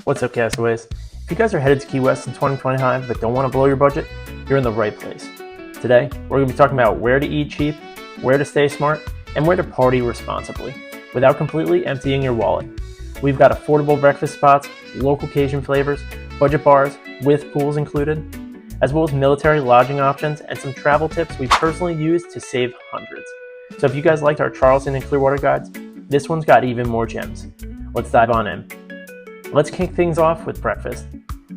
What's up, Castaways? If you guys are headed to Key West in 2025 but don't want to blow your budget, you're in the right place. Today, we're going to be talking about where to eat cheap, where to stay smart, and where to party responsibly without completely emptying your wallet. We've got affordable breakfast spots, local Cajun flavors, budget bars with pools included, as well as military lodging options and some travel tips we personally use to save hundreds. So if you guys liked our Charleston and Clearwater guides, this one's got even more gems. Let's dive on in. Let's kick things off with breakfast,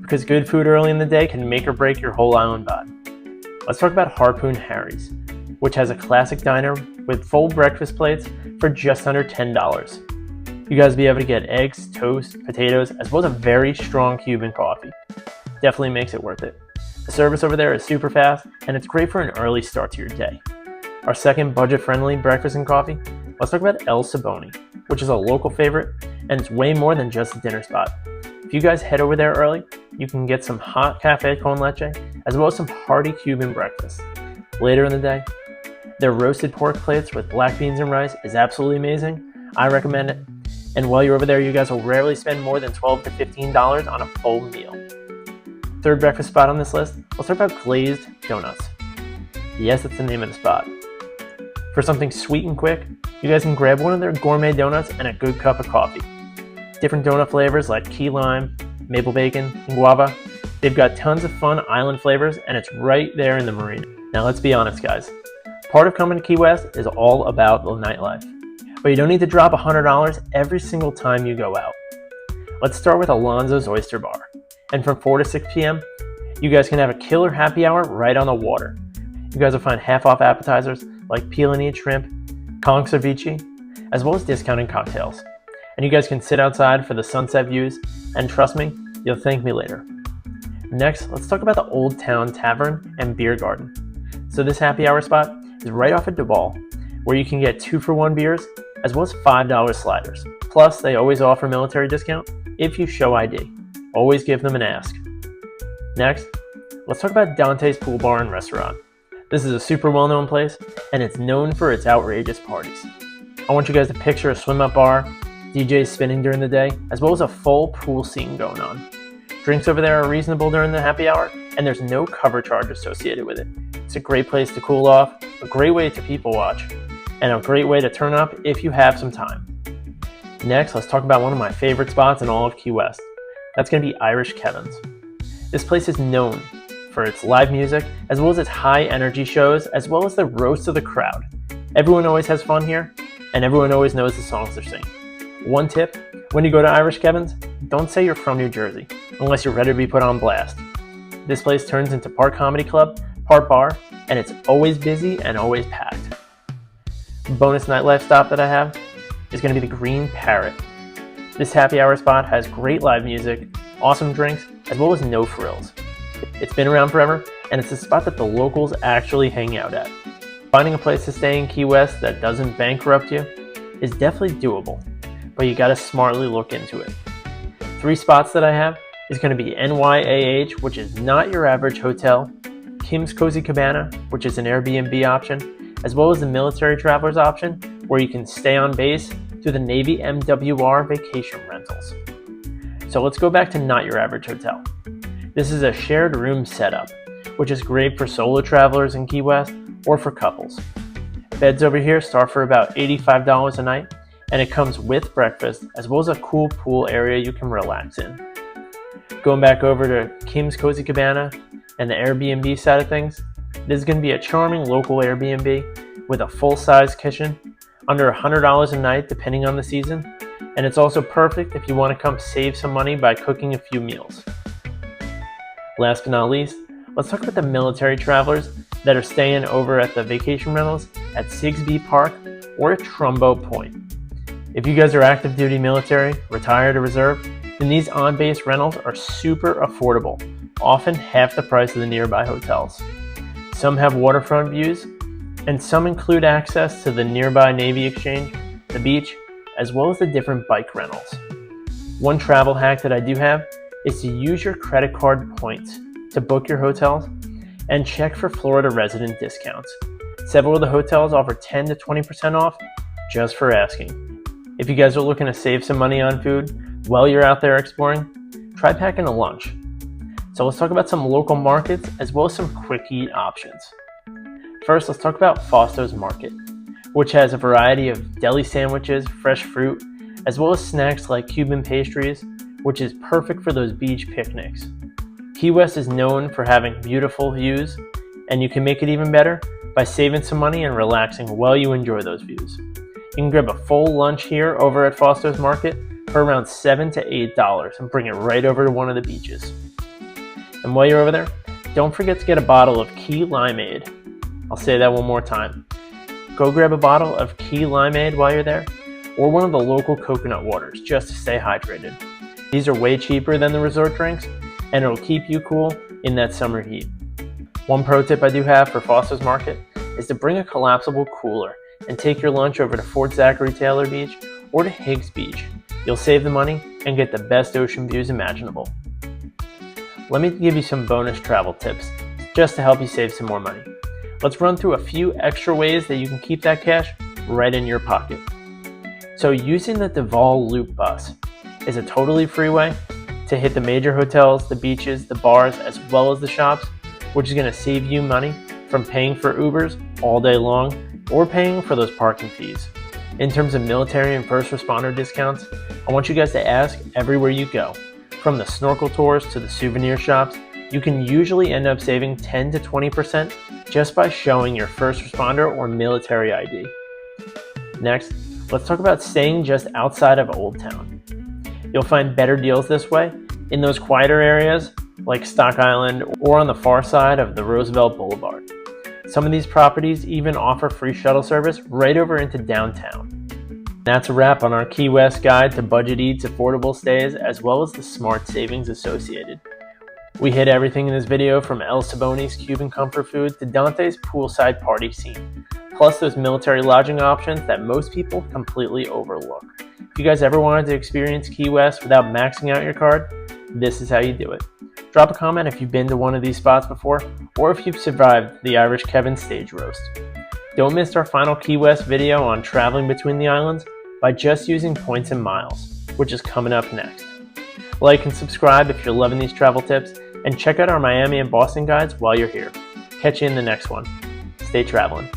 because good food early in the day can make or break your whole island vibe. Let's talk about Harpoon Harry's, which has a classic diner with full breakfast plates for just under $10. You guys will be able to get eggs, toast, potatoes, as well as a very strong Cuban coffee. Definitely makes it worth it. The service over there is super fast, and it's great for an early start to your day. Our second budget-friendly breakfast and coffee, let's talk about El Saboni, which is a local favorite, and it's way more than just a dinner spot. If you guys head over there early, you can get some hot cafe con leche, as well as some hearty Cuban breakfast. Later in the day, their roasted pork plates with black beans and rice is absolutely amazing. I recommend it. And while you're over there, you guys will rarely spend more than $12 to $15 on a full meal. Third breakfast spot on this list, let's talk about Glazed Donuts. Yes, that's the name of the spot. For something sweet and quick, you guys can grab one of their gourmet donuts and a good cup of coffee. Different donut flavors like key lime, maple bacon, and guava. They've got tons of fun island flavors, and it's right there in the marina. Now let's be honest, guys. Part of coming to Key West is all about the nightlife. But you don't need to drop $100 every single time you go out. Let's start with Alonzo's Oyster Bar. And from 4 to 6 p.m., you guys can have a killer happy hour right on the water. You guys will find half-off appetizers like peel and eat shrimp, conch ceviche, as well as discounted cocktails. And you guys can sit outside for the sunset views, and trust me, you'll thank me later. Next, let's talk about the Old Town Tavern and Beer Garden. So this happy hour spot is right off of Duval, where you can get 2-for-1 beers, as well as $5 sliders. Plus, they always offer military discount if you show ID. Always give them an ask. Next, let's talk about Dante's Pool Bar and Restaurant. This is a super well-known place, and it's known for its outrageous parties. I want you guys to picture a swim-up bar, DJs spinning during the day, as well as a full pool scene going on. Drinks over there are reasonable during the happy hour, and there's no cover charge associated with it. It's a great place to cool off, a great way to people watch, and a great way to turn up if you have some time. Next, let's talk about one of my favorite spots in all of Key West. That's going to be Irish Kevin's. This place is known for its live music, as well as its high energy shows, as well as the roast of the crowd. Everyone always has fun here, and everyone always knows the songs they're singing. One tip, when you go to Irish Kevin's, don't say you're from New Jersey, unless you're ready to be put on blast. This place turns into part comedy club, part bar, and it's always busy and always packed. Bonus nightlife stop that I have is going to be the Green Parrot. This happy hour spot has great live music, awesome drinks, as well as no frills. It's been around forever, and it's a spot that the locals actually hang out at. Finding a place to stay in Key West that doesn't bankrupt you is definitely doable, but you gotta smartly look into it. 3 spots that I have is going to be NYAH, which is not your average hotel, Kim's Cozy Cabana, which is an Airbnb option, as well as the military travelers option, where you can stay on base through the Navy MWR vacation rentals. So let's go back to not your average hotel. This is a shared room setup, which is great for solo travelers in Key West or for couples. Beds over here start for about $85 a night, and it comes with breakfast, as well as a cool pool area you can relax in. Going back over to Kim's Cozy Cabana and the Airbnb side of things, this is going to be a charming local Airbnb with a full-size kitchen, under $100 a night depending on the season, and it's also perfect if you want to come save some money by cooking a few meals. Last but not least, let's talk about the military travelers that are staying over at the vacation rentals at Sigsbee Park or at Trumbo Point. If you guys are active duty military, retired, or reserve, then these on-base rentals are super affordable, often half the price of the nearby hotels. Some have waterfront views, and some include access to the nearby Navy Exchange, the beach, as well as the different bike rentals. One travel hack that I do have is to use your credit card points to book your hotels and check for Florida resident discounts. Several of the hotels offer 10 to 20% off just for asking. If you guys are looking to save some money on food while you're out there exploring, try packing a lunch. So let's talk about some local markets as well as some quick eat options. First, let's talk about Foster's Market, which has a variety of deli sandwiches, fresh fruit, as well as snacks like Cuban pastries, which is perfect for those beach picnics. Key West is known for having beautiful views, and you can make it even better by saving some money and relaxing while you enjoy those views. You can grab a full lunch here over at Foster's Market for around $7 to $8 and bring it right over to one of the beaches. And while you're over there, don't forget to get a bottle of Key Limeade. I'll say that one more time. Go grab a bottle of Key Limeade while you're there, or one of the local coconut waters just to stay hydrated. These are way cheaper than the resort drinks, and it'll keep you cool in that summer heat. One pro tip I do have for Foster's Market is to bring a collapsible cooler and take your lunch over to Fort Zachary Taylor Beach or to Higgs Beach. You'll save the money and get the best ocean views imaginable. Let me give you some bonus travel tips just to help you save some more money. Let's run through a few extra ways that you can keep that cash right in your pocket. So using the Duval Loop bus is a totally free way to hit the major hotels, the beaches, the bars, as well as the shops, which is going to save you money from paying for Ubers all day long or paying for those parking fees. In terms of military and first responder discounts, I want you guys to ask everywhere you go. From the snorkel tours to the souvenir shops, you can usually end up saving 10 to 20% just by showing your first responder or military ID. Next, let's talk about staying just outside of Old Town. You'll find better deals this way in those quieter areas like Stock Island or on the far side of the Roosevelt Boulevard. Some of these properties even offer free shuttle service right over into downtown. That's a wrap on our Key West guide to budget eats, affordable stays, as well as the smart savings associated. We hit everything in this video from El Saboni's Cuban comfort food to Dante's poolside party scene, plus those military lodging options that most people completely overlook. If you guys ever wanted to experience Key West without maxing out your card, this is how you do it. Drop a comment if you've been to one of these spots before, or if you've survived the Irish Kevin stage roast. Don't miss our final Key West video on traveling between the islands by just using points and miles, which is coming up next. Like and subscribe if you're loving these travel tips, and check out our Miami and Boston guides while you're here. Catch you in the next one. Stay traveling.